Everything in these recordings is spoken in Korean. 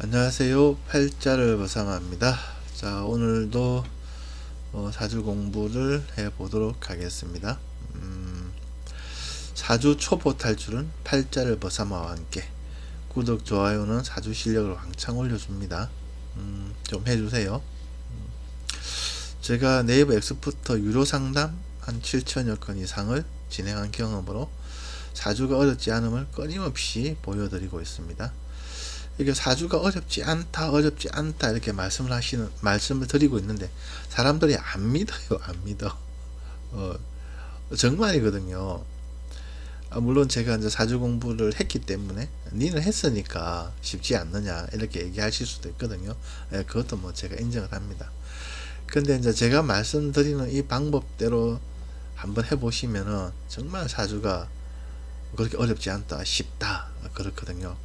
안녕하세요. 팔자를 벗삼아입니다. 자, 오늘도 사주 공부를 해보도록 하겠습니다. 사주 초보 탈출은 팔자를 벗삼아와 함께 구독, 좋아요는 사주 실력을 왕창 올려줍니다. 좀 해주세요. 제가 네이버 엑스포터 유료 상담 한 7천여 건 이상을 진행한 경험으로 사주가 어렵지 않음을 끊임없이 보여드리고 있습니다. 이게 사주가 어렵지 않다 이렇게 말씀을 드리고 있는데 사람들이 안 믿어요. 안 믿어. 어, 정말이거든요. 물론 제가 이제 사주 공부를 했기 때문에 니는 했으니까 쉽지 않느냐 이렇게 얘기하실 수도 있거든요. 예, 그것도 뭐 제가 인정을 합니다. 근데 이제 제가 말씀드리는 이 방법대로 한번 해보시면은 정말 사주가 그렇게 어렵지 않다, 쉽다 그렇거든요.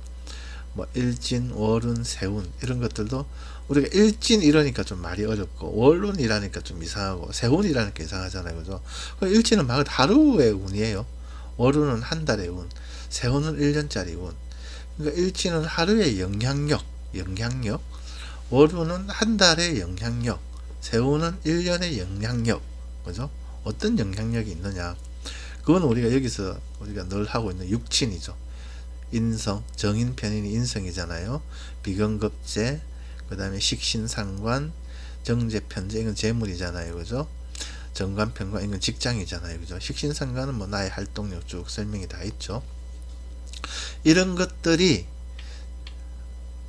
뭐 일진, 월운, 세운 이런 것들도 우리가 일진 이러니까 좀 말이 어렵고 월운이라니까 좀 이상하고 세운이라니까 이상하잖아요. 그죠? 일진은 막 하루의 운이에요. 월운은 한 달의 운, 세운은 1년짜리 운. 그러니까 일진은 하루의 영향력, 월운은 한 달의 영향력, 세운은 1년의 영향력. 그죠? 어떤 영향력이 있느냐? 그건 우리가 여기서 우리가 늘 하고 있는 육친이죠. 인성, 정인, 편인이 인성이잖아요. 비견급제, 그 다음에 식신상관, 정제, 편제, 이건 재물이잖아요. 그죠? 정관, 편관, 이건 직장이잖아요. 그죠? 식신상관은 뭐 나의 활동력 쭉 설명이 다 있죠. 이런 것들이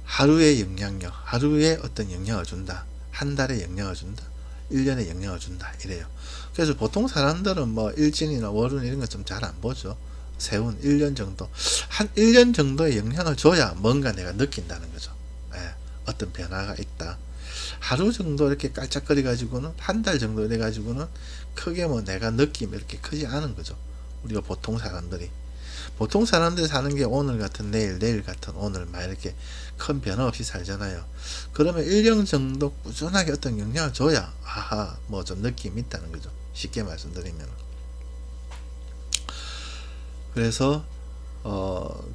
하루의 영향력, 하루에 어떤 영향을 준다. 한 달에 영향을 준다. 1년에 영향을 준다. 이래요. 그래서 보통 사람들은 뭐 일진이나 월운 이런 거 좀 잘 안 보죠. 세운 1년 정도, 한 1년 정도의 영향을 줘야 뭔가 내가 느낀다는 거죠. 예, 어떤 변화가 있다. 하루 정도 이렇게 깔짝거리 가지고는, 한 달 정도 돼 가지고는 크게 뭐 내가 느낌이 이렇게 크지 않은 거죠. 우리가 보통 사람들이 사는 게 오늘 같은 내일, 내일 같은 오늘 막 이렇게 큰 변화 없이 살잖아요. 그러면 1년 정도 꾸준하게 어떤 영향을 줘야 아하 뭐 좀 느낌이 있다는 거죠. 쉽게 말씀드리면. 그래서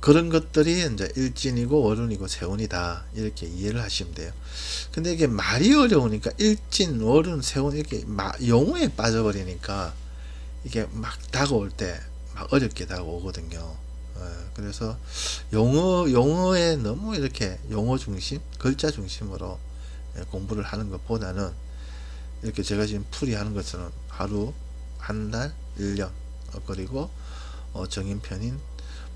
그런 것들이 이제 일진이고 월운이고 세운이다 이렇게 이해를 하시면 돼요. 근데 이게 말이 어려우니까 일진, 월운, 세운 이렇게 용어에 빠져버리니까 이게 막 다가올 때 막 어렵게 다가오거든요. 그래서 용어에 너무 이렇게 용어 중심, 글자 중심으로 공부를 하는 것보다는 이렇게 제가 지금 풀이하는 것처럼 하루, 한 달, 1년, 그리고 정인, 편인,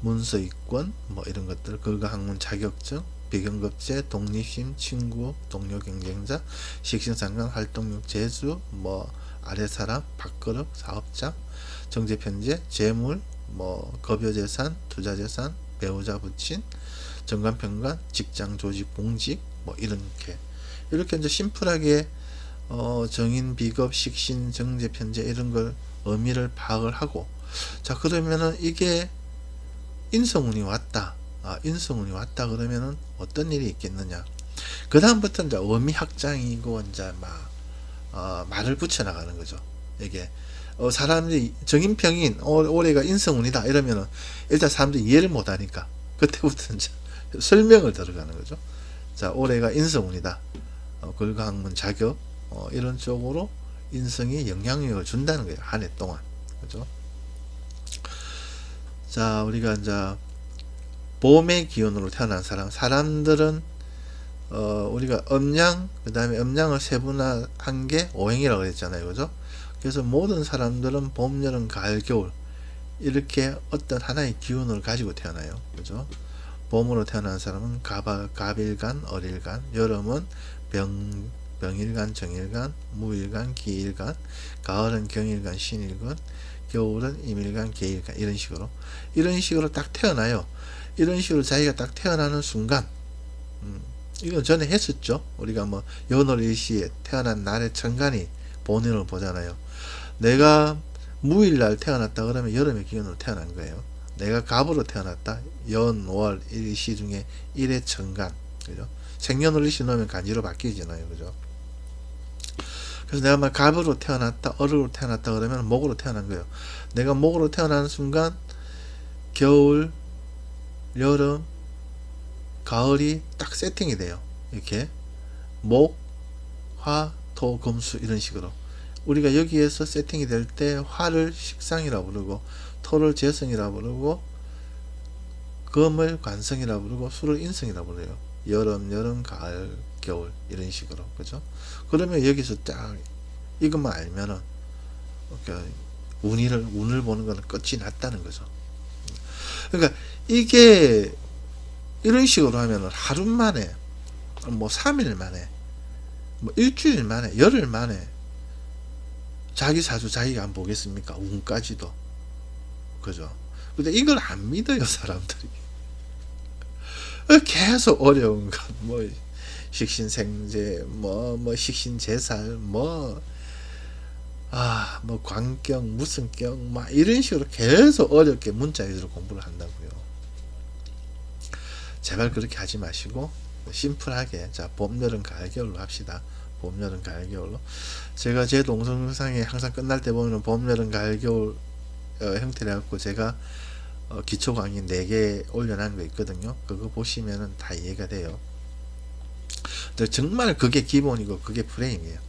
문서이권 뭐 이런 것들, 근거학문 자격증, 비경급제, 독립심, 친구, 동료, 경쟁자, 식신상관, 활동력, 재주, 뭐 아랫사람, 밥그릇, 사업자, 정제편제, 재물, 뭐 급여재산, 투자재산, 배우자 부친, 정관편관, 직장, 조직, 공직, 뭐 이렇게 이제 심플하게 정인, 비급, 식신, 정제, 편제 이런 걸 의미를 파악을 하고, 자 그러면은 이게 인성운이 왔다. 인성운이 왔다 그러면은 어떤 일이 있겠느냐? 그 다음부터 이제 의미학장이고 이제 말을 붙여 나가는 거죠. 이게 사람들이 정인평인 올해가 인성운이다 이러면은 일단 사람들이 이해를 못하니까 그때부터 이제 설명을 들어가는 거죠. 자 올해가 인성운이다. 글과학문 자격 이런 쪽으로 인성이 영향력을 준다는 거예요. 한 해 동안. 그죠? 자, 우리가 이제 봄의 기운으로 태어난 사람들은 우리가 음양, 그 다음에 음양을 세분화한 게 오행이라고 했잖아요. 그죠? 그래서 모든 사람들은 봄, 여름, 가을, 겨울 이렇게 어떤 하나의 기운을 가지고 태어나요. 그죠? 봄으로 태어난 사람은 갑일간, 어릴간, 여름은 병일간, 정일간, 무일간, 기일간, 가을은 경일간, 신일간, 겨울은 임일간, 계일간 이런 식으로 딱 태어나요. 이런 식으로 자기가 딱 태어나는 순간 이건 전에 했었죠. 우리가 뭐 연월일시에 태어난 날의 천간이 본인을 보잖아요. 내가 무일날 태어났다 그러면 여름의 기운으로 태어난 거예요. 내가 갑으로 태어났다. 연, 월, 일시 중에 일의 천간. 그죠? 생년월일시 넣으면 간지로 바뀌잖아요. 그죠? 그래서 내가 막 갑으로 태어났다, 어르로 태어났다 그러면 목으로 태어난 거예요. 내가 목으로 태어나는 순간 겨울, 여름, 가을이 딱 세팅이 돼요. 이렇게 목, 화, 토, 금수 이런 식으로 우리가 여기에서 세팅이 될 때 화를 식상이라고 부르고 토를 재성이라고 부르고 금을 관성이라고 부르고 수를 인성이라고 부르요. 여름, 가을, 겨울 이런 식으로 그죠? 그러면 여기서 딱 이것만 알면은 그러니까 운을 보는 거는 끝이 났다는 거죠. 그러니까 이게 이런 식으로 하면은 하루 만에 뭐 3일 만에 뭐 일주일 만에 열흘 만에 자기 사주 자기가 안 보겠습니까? 운까지도 그죠? 근데 이걸 안 믿어요 사람들이. 계속 어려운 것 뭐 식신생제 뭐 식신제살 뭐 광경 무슨 경 막 이런 식으로 계속 어렵게 문자 위주로 공부를 한다고요. 제발 그렇게 하지 마시고 심플하게 자 봄 여름 가을 겨울로 합시다. 봄 여름 가을 겨울로 제가 제 동영상에 항상 끝날 때 보면 봄 여름 가을 겨울 형태를 갖고 제가 기초 강의 4개 올려놓은 거 있거든요. 그거 보시면은 다 이해가 돼요. 근데 정말 그게 기본이고 그게 프레임이에요.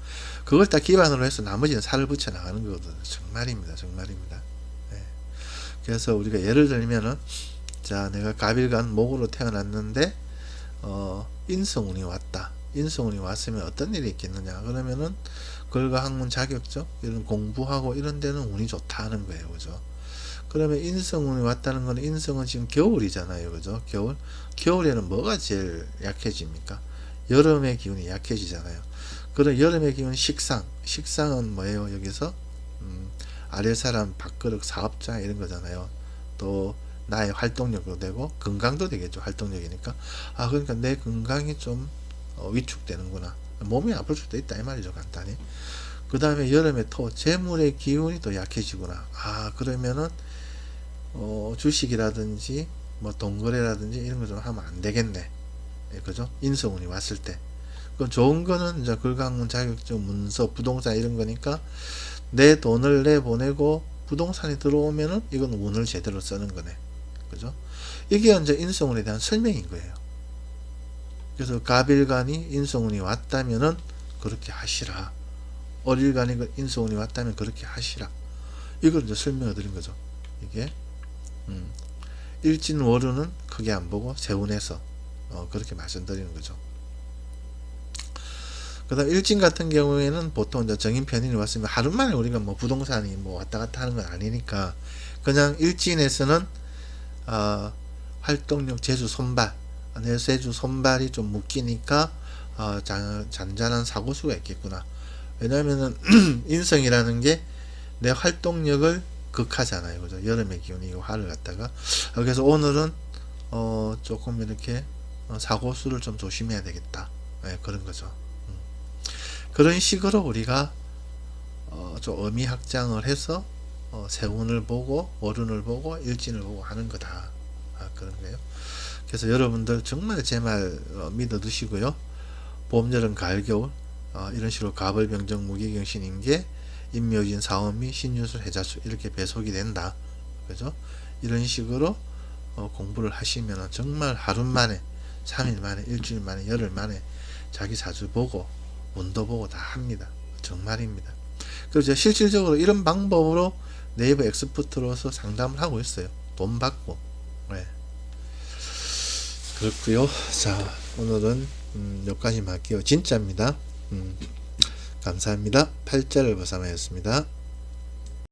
그걸 딱 기반으로 해서 나머지는 살을 붙여 나가는 거거든요. 정말입니다. 정말입니다. 네. 그래서 우리가 예를 들면은 자 내가 갑일간 목으로 태어났는데 인성운이 왔다. 인성운이 왔으면 어떤 일이 있겠느냐 그러면은 글과 학문 자격증 이런 공부하고 이런 데는 운이 좋다 하는 거예요. 그죠? 그러면 인성운이 왔다는 거는 인성은 지금 겨울이잖아요. 그죠? 겨울에는 뭐가 제일 약해집니까? 여름의 기운이 약해지잖아요. 그런 여름의 기운 식상은 뭐예요? 여기서 아랫사람 밥그릇 사업자 이런 거잖아요. 또 나의 활동력도 되고 건강도 되겠죠. 활동력이니까 그러니까 내 건강이 좀 위축되는구나. 몸이 아플 수도 있다 이 말이죠. 간단히. 그 다음에 여름에 토 재물의 기운이 또 약해지구나. 그러면은 주식이라든지 뭐 동거래라든지 이런 거 좀 하면 안 되겠네. 그죠? 인성운이 왔을 때. 그 좋은 거는 이제 글강문 자격증 문서 부동산 이런 거니까 내 돈을 내보내고 부동산이 들어오면은 이건 운을 제대로 쓰는 거네. 그죠? 이게 이제 인성운에 대한 설명인 거예요. 그래서 갑일간이 인성운이 왔다면은 그렇게 하시라. 월일간이 인성운이 왔다면 그렇게 하시라. 이걸 이제 설명을 드린 거죠. 이게 일진월운은 크게 안 보고 세운해서 그렇게 말씀드리는 거죠. 그 다음 일진 같은 경우에는 보통 이제 정인 편인이 왔으면 하루 만에 우리가 뭐 부동산이 뭐 왔다 갔다 하는 건 아니니까 그냥 일진에서는 활동력 제주 손발 내세주 손발이 좀 묶이니까 잔잔한 사고수가 있겠구나. 왜냐면은 인성이라는 게 내 활동력을 극하잖아요. 그죠? 여름의 기운이 화를 갖다가 그래서 오늘은 조금 이렇게 사고수를 좀 조심해야 되겠다. 네, 그런 거죠. 그런 식으로 우리가 좀 의미 확장을 해서 세운을 보고 월운을 보고 일진을 보고 하는 거다. 그런 거예요. 그래서 여러분들 정말 제 말 믿어 두시고요. 봄, 여름, 가을, 겨울 이런 식으로 갑을, 병정, 무기경, 신임계, 임묘진, 사오미, 신유술, 해자술 이렇게 배속이 된다. 그죠? 이런 식으로 공부를 하시면 정말 하루 만에 3일 만에 일주일 만에 열흘 만에 자기 사주 보고 운도 보고 다 합니다. 정말입니다. 그래서 실질적으로 이런 방법으로 네이버 엑스퍼트로서 상담을 하고 있어요. 돈 받고. 네. 그렇고요. 자, 오늘은 여기까지만 할게요. 진짜입니다. 감사합니다. 팔자를 벗어나였습니다.